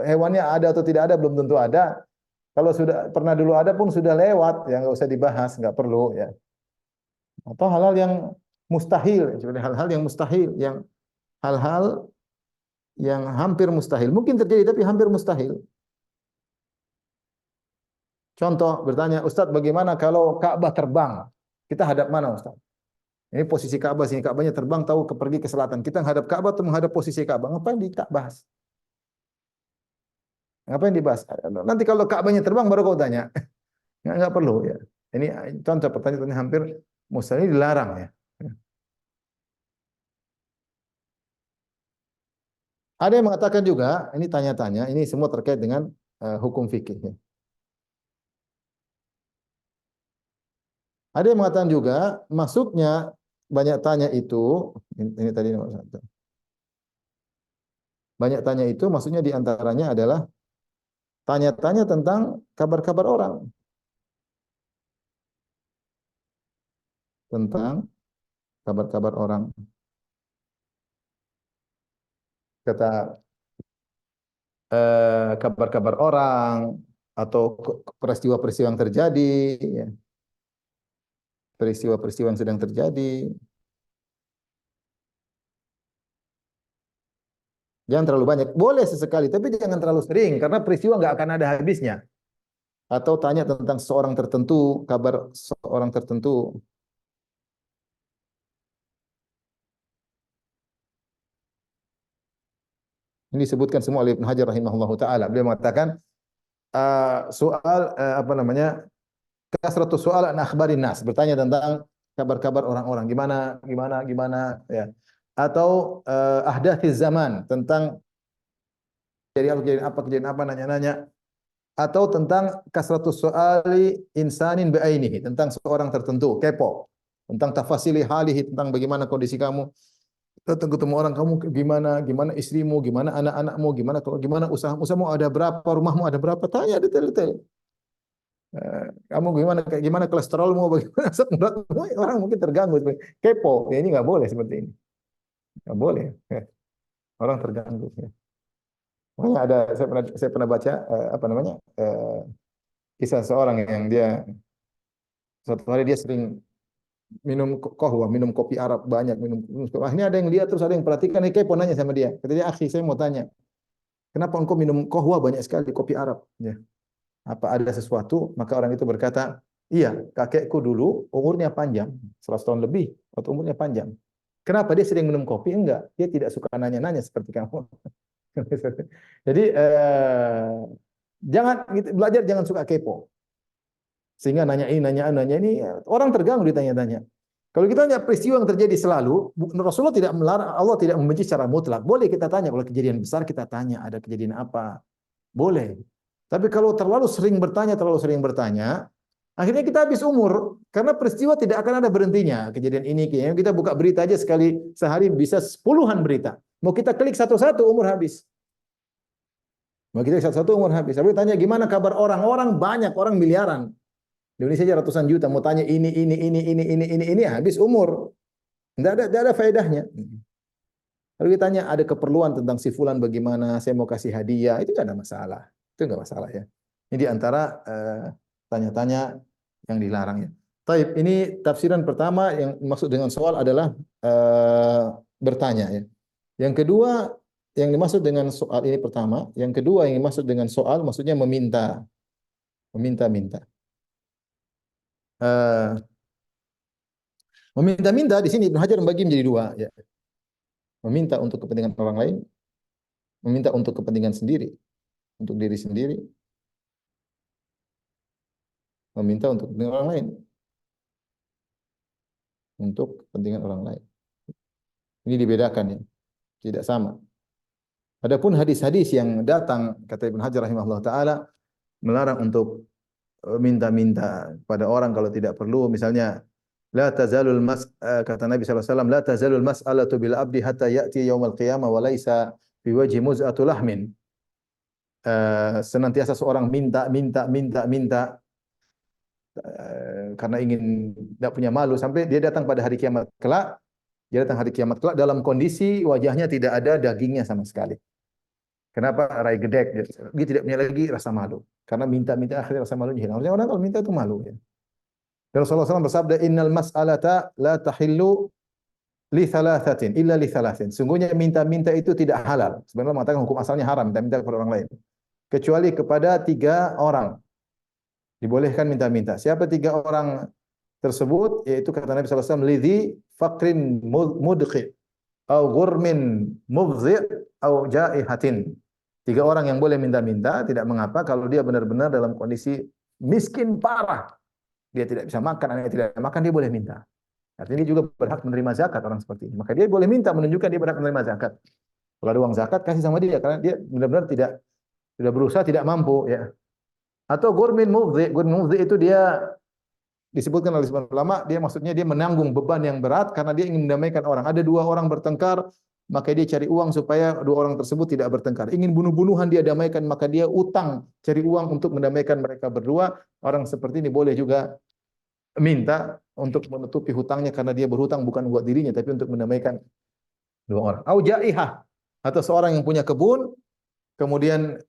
Hewannya ada atau tidak ada, belum tentu ada. Kalau sudah pernah dulu ada pun sudah lewat, ya nggak usah dibahas, nggak perlu. Ya. Atau hal-hal yang mustahil, seperti hal-hal yang mustahil, hal-hal yang hampir mustahil. Mungkin terjadi, tapi hampir mustahil. Contoh bertanya, Ustadz bagaimana kalau Ka'bah terbang? Kita hadap mana Ustadz? Ini posisi Ka'bah sini, Ka'bahnya terbang tahu pergi ke selatan. Kita menghadap Ka'bah atau menghadap posisi Ka'bah? Ngapain bahas? Ngapain dibahas? Nanti kalau Ka'bahnya terbang baru kau tanya. Nggak perlu ya. Ini contoh pertanyaan hampir mustahil dilarang ya. Ada yang mengatakan juga, ini tanya-tanya, ini semua terkait dengan hukum fikih. Ya. Ada yang mengatakan juga, maksudnya banyak tanya itu, ini tadi nomor satu. Banyak tanya itu maksudnya diantaranya adalah tanya-tanya tentang kabar-kabar orang. Tentang kabar-kabar orang. kata kabar-kabar orang atau peristiwa-peristiwa yang terjadi, ya. Peristiwa-peristiwa yang sedang terjadi. Jangan terlalu banyak. Boleh sesekali, tapi jangan terlalu sering karena peristiwa nggak akan ada habisnya. Atau tanya tentang seorang tertentu, kabar seorang tertentu. Ini disebutkan semua oleh Ibnu Hajar rahimahullahu taala. Beliau mengatakan apa namanya? Kasratus soal an akhbarin nas, bertanya tentang kabar-kabar orang-orang, gimana ya. Atau ahdathiz zaman, tentang kejadian apa nanya-nanya. Atau tentang kasratus soali insanin bi'ainihi, tentang seorang tertentu, kepo tentang tafasili halihi, tentang bagaimana kondisi kamu. Datang ketemu orang, kamu gimana istrimu, gimana anak-anakmu, gimana usahamu ada berapa, rumahmu ada berapa, tanya detail-detail. Kamu gimana kolesterolmu, bagaimana asam uratmu, orang mungkin terganggu, kepo. Ya, ini nggak boleh seperti ini, nggak boleh. Orang terganggu. Ya. Makanya saya pernah baca apa namanya kisah seorang yang dia suatu hari dia sering minum kohwa, minum kopi Arab banyak, ini ada yang lihat, terus ada yang perhatikan, kepo nanya sama dia. Kata dia, akhi, saya mau tanya, kenapa engkau minum kohwa banyak sekali, kopi Arab? Ya. Apa ada sesuatu? Maka orang itu berkata, iya, kakekku dulu umurnya panjang, 100 tahun lebih, waktu umurnya panjang. Kenapa dia sering minum kopi? Enggak, dia tidak suka nanya-nanya seperti kamu. Jadi jangan belajar, jangan suka kepo. Sehingga nanya ini, orang terganggu ditanya-tanya. Kalau kita tanya peristiwa yang terjadi selalu, Rasulullah tidak melarang, Allah tidak membenci secara mutlak. Boleh kita tanya, kalau kejadian besar kita tanya, ada kejadian apa? Boleh. Tapi kalau terlalu sering bertanya, akhirnya kita habis umur. Karena peristiwa tidak akan ada berhentinya. Kejadian ini, kita buka berita aja sehari bisa puluhan berita. Mau kita klik satu-satu, umur habis. Mau kita klik satu-satu, umur habis. Tapi tanya gimana kabar orang? Orang banyak, orang miliaran. Di Indonesia aja ratusan juta. Mau tanya ini, habis umur. Tidak ada faedahnya. Kalau kita tanya ada keperluan tentang si fulan bagaimana, saya mau kasih hadiah, itu nggak ada masalah. Itu nggak masalah ya. Ini di antara tanya-tanya yang dilarang ya. Taib, ini tafsiran pertama yang maksud dengan soal adalah bertanya ya. Yang kedua yang dimaksud dengan soal ini pertama, yang kedua yang dimaksud dengan soal maksudnya meminta. Meminta-minta. Meminta-minta di sini Ibnu Hajar membagi menjadi dua ya. Meminta untuk kepentingan orang lain, meminta untuk kepentingan sendiri, untuk diri sendiri, meminta untuk kepentingan orang lain, untuk kepentingan orang lain. Ini dibedakan ya, tidak sama. Adapun hadis-hadis yang datang kata Ibnu Hajar rahimahullah taala melarang untuk minta-minta pada orang kalau tidak perlu, misalnya la tazalul kata Nabi sallallahu alaihi wasallam, la tazalul mas'alatu bil abdi hatta ya'ti yaumil qiyamah wa laisa fi wajhi muz'atu lahmin. Senantiasa seorang minta karena ingin tidak punya malu sampai dia datang pada hari kiamat kelak. Dia datang hari kiamat kelak dalam kondisi wajahnya tidak ada dagingnya sama sekali. Kenapa? Rai gedek. Dia tidak punya lagi rasa malu. Karena minta akhirnya rasa malunya hilang. Harusnya orang kalau minta itu malu ya. Rasulullah SAW bersabda, innal mas'alata la tahillu li thalathatin illa li thalathin. Sungguhnya minta-minta itu tidak halal. Sebenarnya mengatakan hukum asalnya haram minta-minta kepada orang lain. Kecuali kepada 3 orang. Dibolehkan minta-minta. Siapa 3 orang tersebut? Yaitu kata Nabi SAW, lidhi faqrin mudqi au ghurmin mubzi' au ja'ihatin. 3 orang yang boleh minta-minta, tidak mengapa kalau dia benar-benar dalam kondisi miskin parah. Dia tidak bisa makan, anaknya tidak makan, dia boleh minta. Artinya dia juga berhak menerima zakat orang seperti ini. Maka dia boleh minta menunjukkan dia berhak menerima zakat. Kalau ada uang zakat kasih sama dia karena dia benar-benar tidak berusaha, tidak mampu ya. Atau ghurmin mufdhi itu dia disebutkan oleh sebagian ulama, dia maksudnya dia menanggung beban yang berat karena dia ingin mendamaikan orang. Ada 2 orang bertengkar, maka dia cari uang supaya 2 orang tersebut tidak bertengkar. Ingin bunuh-bunuhan dia damaikan, maka dia utang cari uang untuk mendamaikan mereka berdua. Orang seperti ini boleh juga minta untuk menutupi hutangnya karena dia berhutang bukan buat dirinya tapi untuk mendamaikan 2 orang. Au jaihah. Atau seorang yang punya kebun, kemudian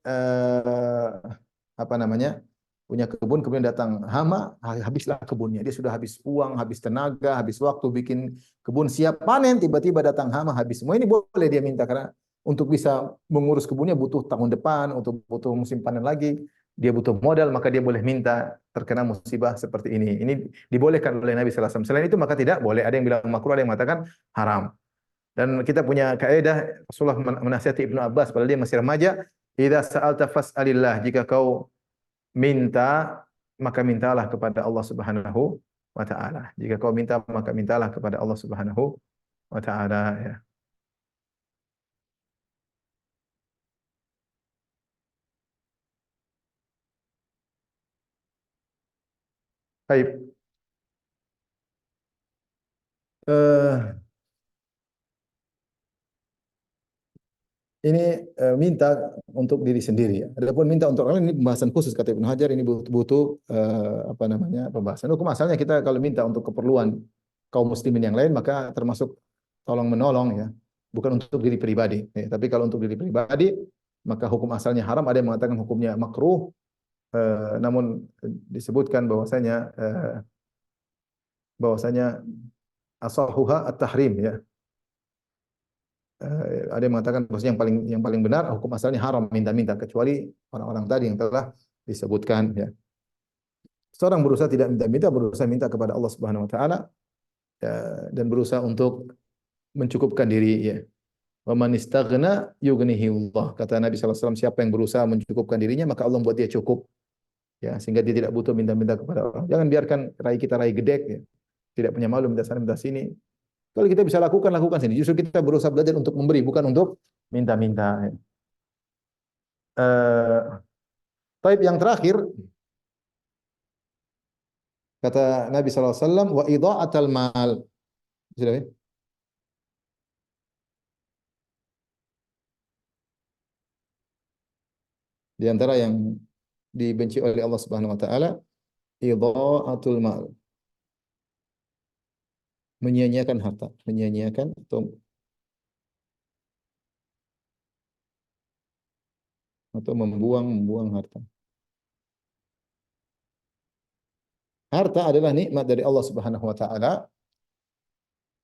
apa namanya? Punya kebun kemudian datang hama, habislah kebunnya. Dia sudah habis uang, habis tenaga, habis waktu bikin kebun siap panen, tiba-tiba datang hama habis semua. Ini boleh dia minta karena untuk bisa mengurus kebunnya butuh tahun depan, untuk butuh musim panen lagi, dia butuh modal, maka dia boleh minta terkena musibah seperti ini. Ini dibolehkan oleh Nabi sallallahu alaihi wasallam. Selain itu maka tidak boleh. Ada yang bilang makruh, ada yang mengatakan haram. Dan kita punya kaidah Rasulullah menasihati Ibnu Abbas pada dia masih remaja, "Idza sa'alta fas'alillah." Jika kau minta, maka mintalah kepada Allah Subhanahu wa taala. Jika kau minta, maka mintalah kepada Allah Subhanahu wa taala ya. Baik. Eh, ini minta untuk diri sendiri ya. Adapun minta untuk orang lain ini pembahasan khusus kata Ibnu Hajar ini butuh apa namanya pembahasan. Hukum asalnya kita kalau minta untuk keperluan kaum muslimin yang lain maka termasuk tolong menolong ya, bukan untuk diri pribadi. Ya. Tapi kalau untuk diri pribadi maka hukum asalnya haram. Ada yang mengatakan hukumnya makruh. Namun disebutkan bahwasanya asahuha at-tahrim ya. Ada yang mengatakan bahwasanya yang paling benar hukum asalnya haram minta-minta kecuali orang-orang tadi yang telah disebutkan ya. Seorang berusaha tidak minta-minta, berusaha minta kepada Allah Subhanahu wa taala ya, dan berusaha untuk mencukupkan diri ya. Wa man istaghna yughnihi Allah. Kata Nabi sallallahu alaihi wasallam, siapa yang berusaha mencukupkan dirinya maka Allah buat dia cukup ya, sehingga dia tidak butuh minta-minta kepada orang. Jangan biarkan rai kita rai gedek ya. Tidak punya malu minta sana minta sini. Kalau kita bisa lakukan, lakukan sini. Justru kita berusaha belajar untuk memberi, bukan untuk minta-minta. Taib yang terakhir, kata Nabi SAW, wa idha'atal mal. Sudah ya? Di antara yang dibenci oleh Allah Subhanahu wa taala, idha'atul mal. Menyia-nyiakan harta, menyia-nyiakan atau membuang harta. Harta adalah nikmat dari Allah Subhanahu wa taala.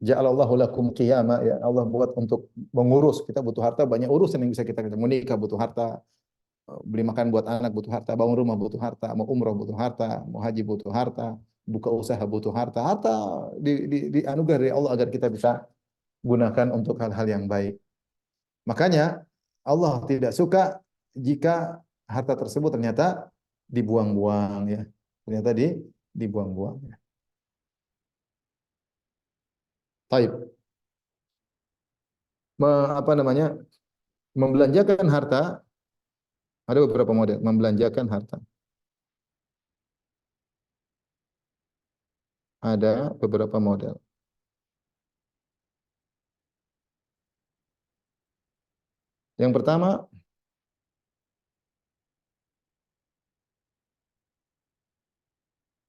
Ja'alallahu lakum qiyama ya Allah buat untuk mengurus. Kita butuh harta, banyak urusan yang bisa kita kerjakan. Menikah butuh harta, beli makan buat anak butuh harta, bangun rumah butuh harta, mau umroh butuh harta, mau haji butuh harta, buka usaha butuh harta. Harta di anugerah dari Allah agar kita bisa gunakan untuk hal-hal yang baik. Makanya Allah tidak suka jika harta tersebut ternyata dibuang-buang ya. Ternyata dibuang-buang ya. Taib. Apa namanya? Membelanjakan harta ada beberapa model membelanjakan harta. Ada beberapa model. Yang pertama,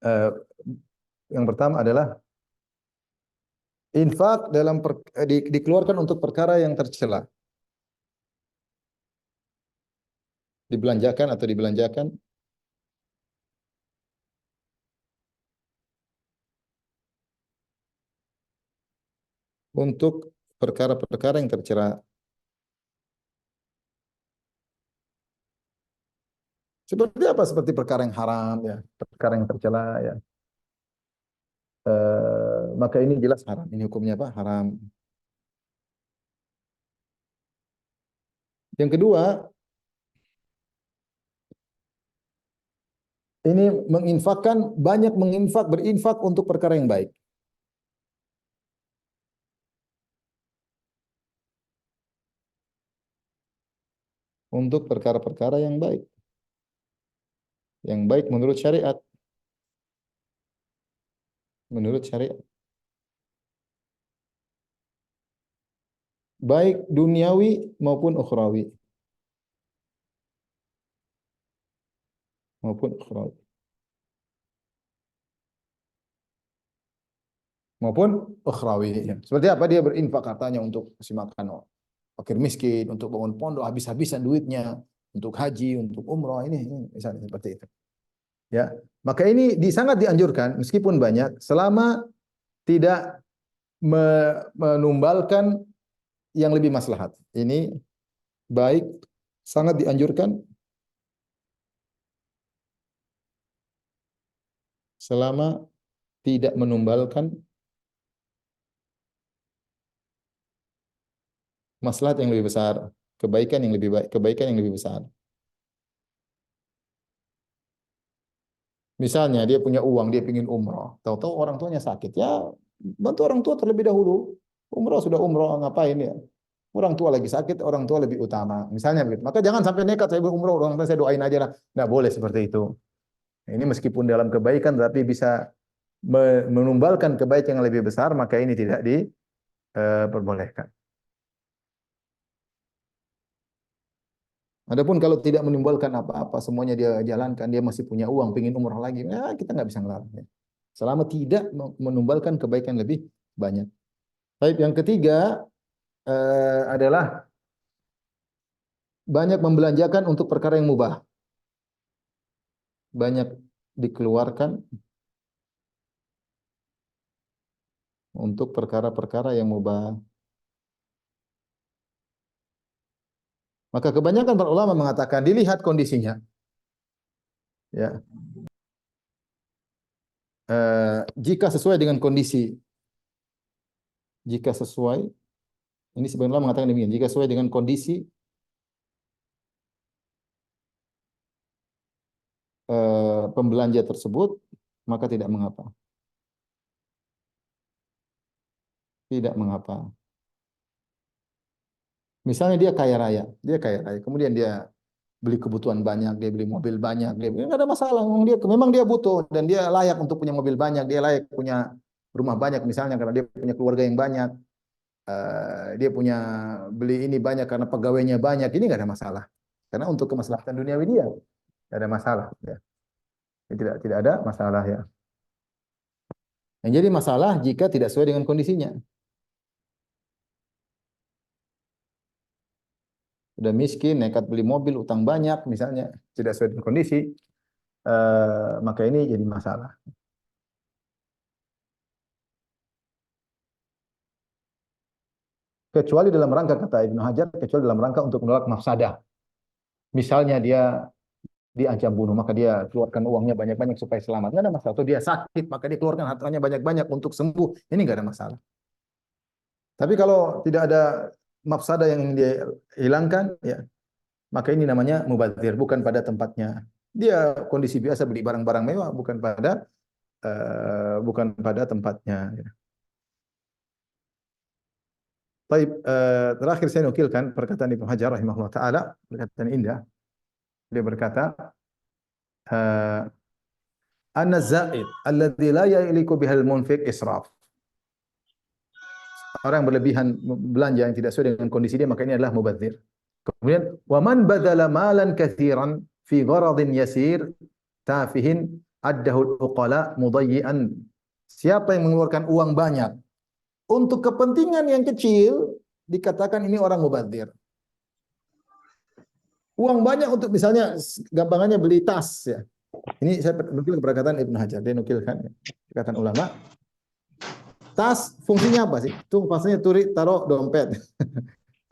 eh, yang pertama adalah infak dikeluarkan untuk perkara yang tercela. Dibelanjakan atau dibelanjakan untuk perkara-perkara yang tercela. Seperti apa? Seperti perkara yang haram ya, perkara yang tercela ya. Maka ini jelas haram. Ini hukumnya apa? Haram. Yang kedua, ini menginfakkan banyak berinfak untuk perkara yang baik. Untuk perkara-perkara yang baik. Yang baik menurut syariat. Menurut syariat. Baik duniawi maupun ukhrawi. Maupun ukhrawi. Maupun ukhrawi. Ya. Seperti apa dia berinfak hartanya untuk kasih makan orang. fakir miskin, untuk bangun pondok habis-habisan duitnya, untuk haji, untuk umroh ini misalnya seperti itu. Ya, maka ini sangat dianjurkan meskipun banyak selama tidak menumbalkan yang lebih maslahat. Ini baik, sangat dianjurkan selama tidak menumbalkan maslahat yang lebih besar, kebaikan yang lebih baik, kebaikan yang lebih besar. Misalnya dia punya uang, dia ingin umroh, tahu-tahu orang tuanya sakit, ya bantu orang tua terlebih dahulu. Umroh sudah umroh, ngapain ya? Orang tua lagi sakit, orang tua lebih utama. Misalnya begitu. Maka jangan sampai nekat saya berumroh, orang tua saya doain aja lah. Nggak boleh seperti itu. Ini meskipun dalam kebaikan, tapi bisa menumbalkan kebaikan yang lebih besar, maka ini tidak diperbolehkan. Adapun kalau tidak menimbulkan apa-apa, semuanya dia jalankan, dia masih punya uang, pengen umrah lagi, ya kita nggak bisa ngelarangnya. Selama tidak menumbalkan kebaikan lebih banyak. Baik, yang ketiga adalah banyak membelanjakan untuk perkara yang mubah. Banyak dikeluarkan untuk perkara-perkara yang mubah. Maka kebanyakan para ulama mengatakan dilihat kondisinya. Ya, jika sesuai dengan kondisi, jika sesuai, ini sebenarnya mengatakan demikian, jika sesuai dengan kondisi pembelanja tersebut, maka tidak mengapa. Tidak mengapa. Misalnya dia kaya raya, kemudian dia beli kebutuhan banyak, dia beli mobil banyak, dia nggak ada masalah. Memang dia butuh dan dia layak untuk punya mobil banyak, dia layak punya rumah banyak misalnya karena dia punya keluarga yang banyak, dia punya beli ini banyak karena pegawainya banyak, ini nggak ada masalah. Karena untuk kemaslahatan duniawi dia nggak ada masalah. Ya. Tidak ada masalah ya. Yang jadi masalah jika tidak sesuai dengan kondisinya. Sudah miskin, nekat beli mobil, utang banyak, misalnya tidak sesuai dengan kondisi, maka ini jadi masalah. Kecuali dalam rangka kata Ibnu Hajar, kecuali dalam rangka untuk menolak mafsadah. Misalnya dia diancam bunuh, maka dia keluarkan uangnya banyak-banyak supaya selamat. Nggak ada masalah. Atau dia sakit, maka dia keluarkan hartanya banyak-banyak untuk sembuh. Ini nggak ada masalah. Tapi kalau tidak ada mafsadah yang ingin dia hilangkan, ya maka ini namanya mubadzir, bukan pada tempatnya. Dia kondisi biasa beli barang-barang mewah, bukan pada tempatnya. Ya. Baik, terakhir saya nukilkan perkataan Ibnu Hajar rahimahullah taala, perkataan indah. Dia berkata, "Anna zaid alladzi la yaliku bihal munfiq israf." Orang yang berlebihan belanja yang tidak sesuai dengan kondisi dia, maka ini adalah mubadzir. Kemudian, "Wa man badala malan katsiran fi gharadin yasir tafihin addahu al-uqala mudayyi'an." Siapa yang mengeluarkan uang banyak untuk kepentingan yang kecil, dikatakan ini orang mubadzir. Uang banyak untuk misalnya gampangannya beli tas ya. Ini saya nukil perkataan Ibnu Hajar, dia nukilkan ya. Perkataan ulama. Tas fungsinya apa sih? Itu pastinya taruh dompet.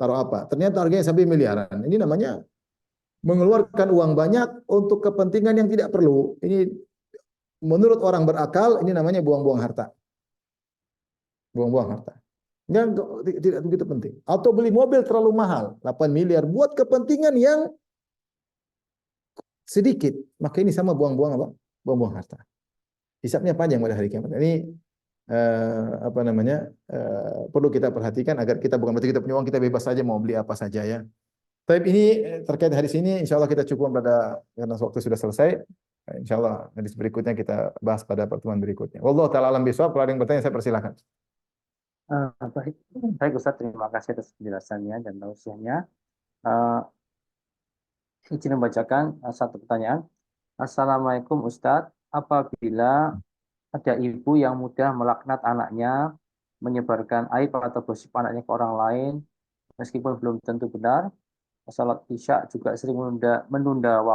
Taruh apa? Ternyata harganya sampai miliaran. Ini namanya mengeluarkan uang banyak untuk kepentingan yang tidak perlu. Ini menurut orang berakal ini namanya buang-buang harta. Buang-buang harta. Yang tidak begitu penting. Atau beli mobil terlalu mahal, 8 miliar buat kepentingan yang sedikit, maka ini sama buang-buang apa? Buang-buang harta. Hisabnya panjang pada hari kiamat. Ini apa namanya? Perlu kita perhatikan agar kita bukan berarti kita punya uang kita bebas saja mau beli apa saja ya. Tapi ini terkait hadis ini insya Allah kita cukup pada karena waktu sudah selesai. Insya Allah hadis berikutnya kita bahas pada pertemuan berikutnya. Wallahu taala alam bisawab. Kalau ada yang bertanya saya persilahkan. Baik, baik Ustaz, terima kasih atas penjelasannya dan tausiahnya. Uh, izin membacakan satu pertanyaan. Assalamualaikum Ustadz, apabila ada ibu yang mudah melaknat anaknya, menyebarkan aib atau gosip anaknya ke orang lain, meskipun belum tentu benar. Salat Isya juga sering menunda waktu